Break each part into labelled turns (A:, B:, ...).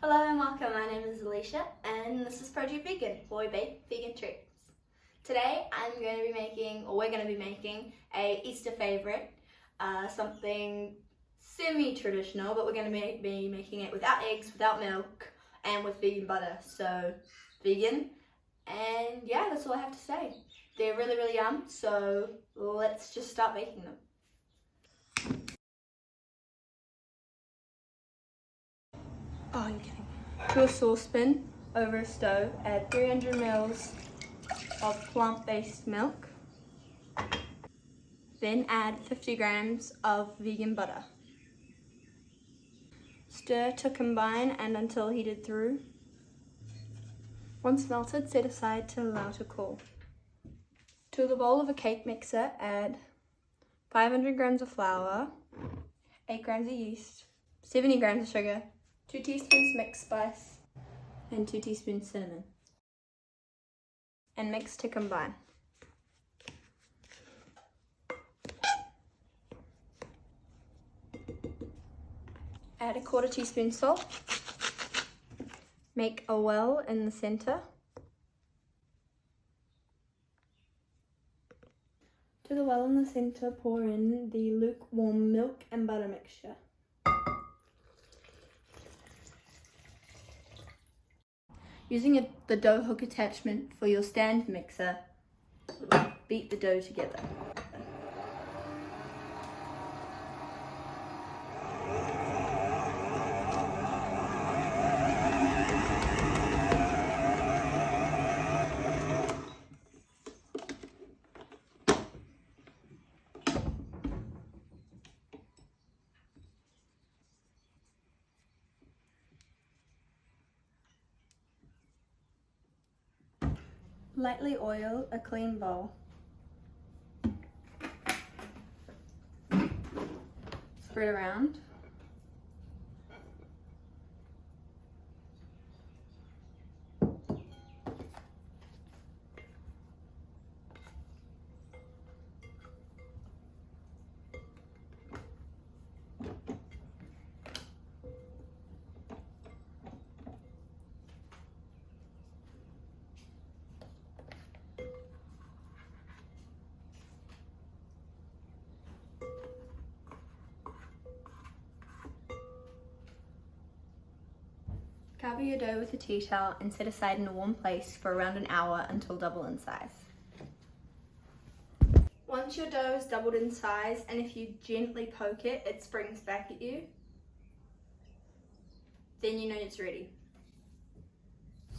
A: Hello and welcome, my name is Alicia and this is Project Vegan, Boy Bake Vegan Treats. Today we're going to be making a Easter favourite, something semi-traditional, but we're going to be making it without eggs, without milk, and with vegan butter. So, vegan, and yeah, that's all I have to say. They're really, really yum, so let's just start making them. Oh, you're kidding. To a saucepan over a stove, add 300 ml of plant-based milk. Then add 50 grams of vegan butter. Stir to combine and until heated through. Once melted, set aside to allow to cool. To the bowl of a cake mixer, add 500 grams of flour, 8 grams of yeast, 70 grams of sugar, 2 teaspoons mixed spice, and 2 teaspoons cinnamon. And mix to combine. Add a 1/4 teaspoon salt. Make a well in the center. To the well in the center, pour in the lukewarm milk and butter mixture. Using the dough hook attachment for your stand mixer, beat the dough together. Lightly oil a clean bowl. Spread around. Cover your dough with a tea towel and set aside in a warm place for around an hour until double in size. Once your dough is doubled in size, and if you gently poke it, it springs back at you, then you know it's ready.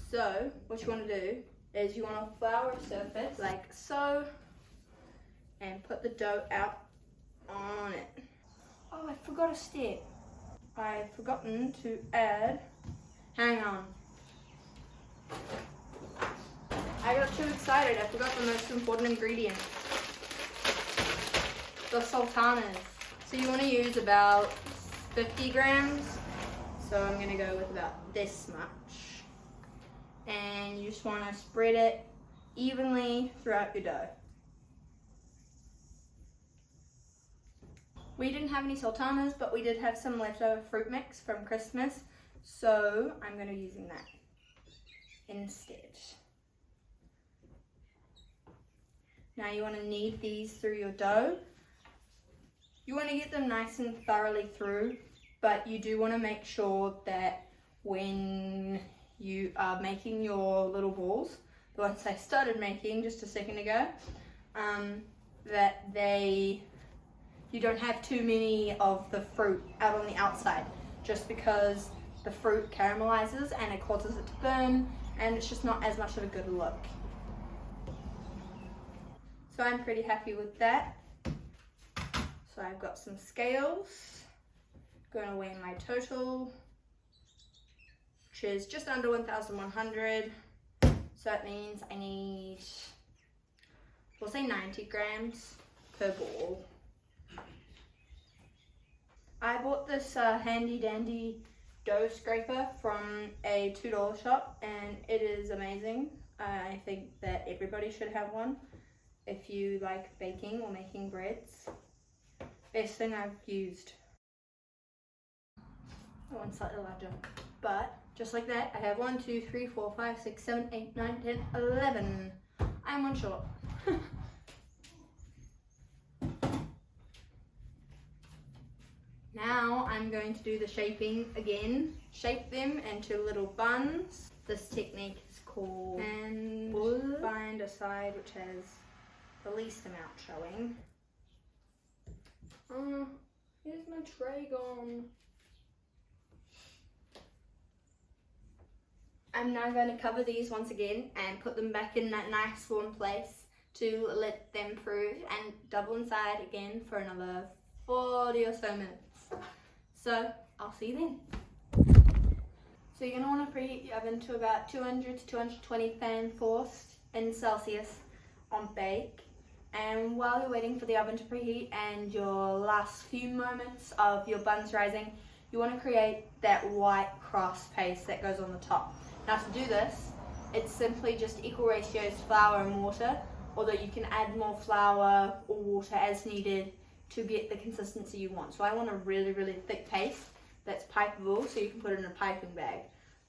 A: So, what you want to do is you want to flour a surface like so, and put the dough out on it. Oh, I forgot a step. I've forgotten to add. Hang on. I got too excited. I forgot the most important ingredient. The sultanas. So you want to use about 50 grams. So I'm going to go with about this much. And you just want to spread it evenly throughout your dough. We didn't have any sultanas, but we did have some leftover fruit mix from Christmas. So I'm going to be using that instead. Now you want to knead these through your dough. You want to get them nice and thoroughly through, but you do want to make sure that when you are making your little balls, the ones I started making just a second ago, that you don't have too many of the fruit out on the outside, just because the fruit caramelizes and it causes it to burn, and it's just not as much of a good look. So I'm pretty happy with that. So I've got some scales, going to weigh my total, which is just under 1,100. So that means I need, we'll say 90 grams per ball. I bought this handy dandy dough scraper from a $2 shop, and it is amazing. I think that everybody should have one if you like baking or making breads. Best thing I've used. That one's slightly larger, but Just like that, I have 1, 2, 3, 4, 5, 6, 7, 8, 9, 10, 11. I'm one short. Now I'm going to do the shaping again. Shape them into little buns. This technique is called and find a side which has the least amount showing. Oh, here's my tray gone. I'm now going to cover these once again and put them back in that nice warm place to let them through and double inside again for another 40 or so minutes. So I'll see you then. So you're going to want to preheat your oven to about 200 to 220 fan forced in Celsius on bake. And while you're waiting for the oven to preheat and your last few moments of your buns rising, you want to create that white crust paste that goes on the top. Now to do this, it's simply just equal ratios flour and water, although you can add more flour or water as needed to get the consistency you want. So I want a really, really thick paste that's pipeable, so you can put it in a piping bag.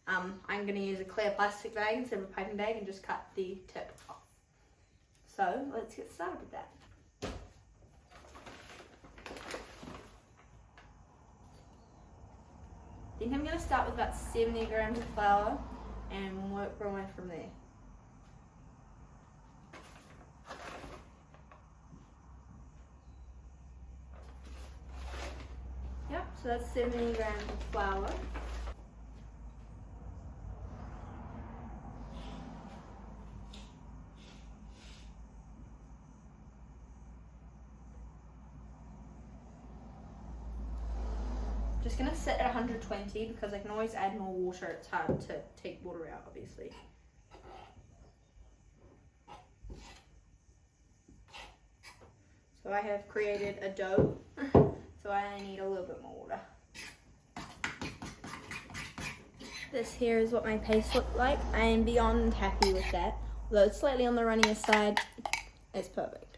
A: I'm going to use a clear plastic bag instead of a piping bag and just cut the tip off. So let's get started with that. I think I'm going to start with about 70 grams of flour and work our way from there. Yep, so that's 70 grams of flour. Just going to set at 120 because I can always add more water. It's hard to take water out, obviously. So I have created a dough, so I need a little bit more water. This here is what my paste looked like. I am beyond happy with that. Although it's slightly on the runnier side, it's perfect.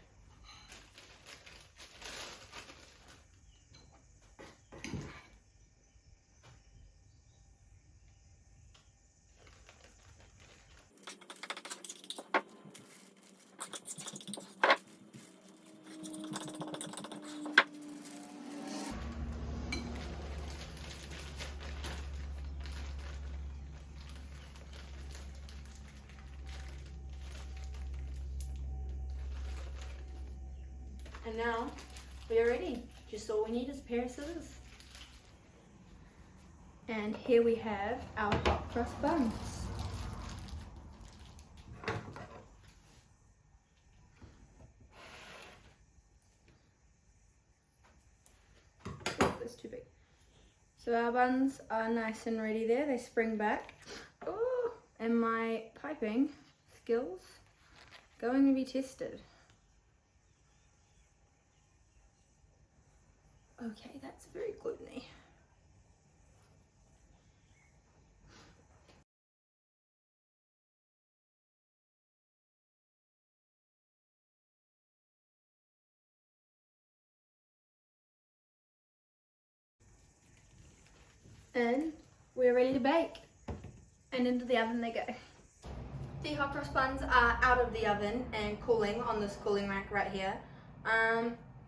A: And now we are ready. Just all we need is a pair of scissors. And here we have our hot crust buns. Oh, that's too big. So our buns are nice and ready there. They spring back. Oh, and my piping skills going to be tested. Okay, that's very gluteny. And we're ready to bake. And into the oven they go. The hot cross buns are out of the oven and cooling on this cooling rack right here.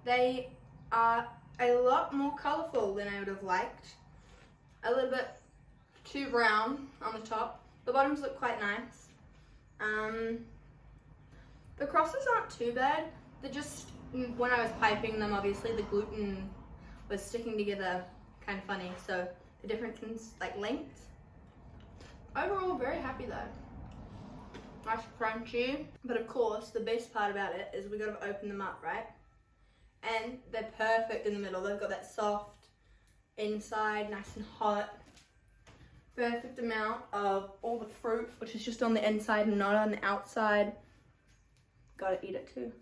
A: They are a lot more colourful than I would have liked. A little bit too brown on the top. The bottoms look quite nice. The crosses aren't too bad. They're just, when I was piping them, obviously the gluten was sticking together kind of funny. So the different like lengths. Overall, very happy though. Nice crunchy. But of course, the best part about it is we got to open them up, right? And they're perfect in the middle. They've got that soft inside, nice and hot. Perfect amount of all the fruit, which is just on the inside and not on the outside. Gotta eat it too.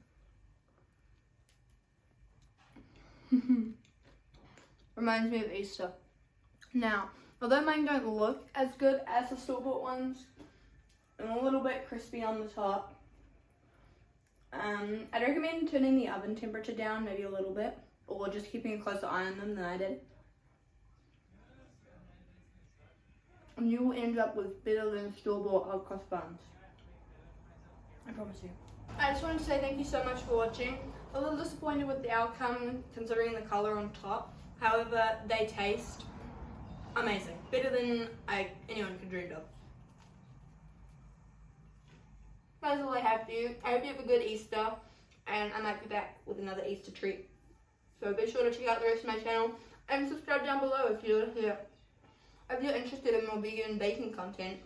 A: Reminds me of Easter. Now, although mine don't look as good as the store-bought ones, and a little bit crispy on the top, I'd recommend turning the oven temperature down maybe a little bit, or just keeping a closer eye on them than I did. and you will end up with better than store-bought hot cross buns. I promise you. I just want to say thank you so much for watching. A little disappointed with the outcome considering the colour on top. However, they taste amazing. Better than anyone could dream of. That's all I have for you. I hope you have a good Easter, and I might be back with another Easter treat. So be sure to check out the rest of my channel and subscribe down below if you're interested in more vegan baking content.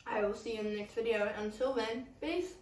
A: I will see you in the next video. Until then, peace.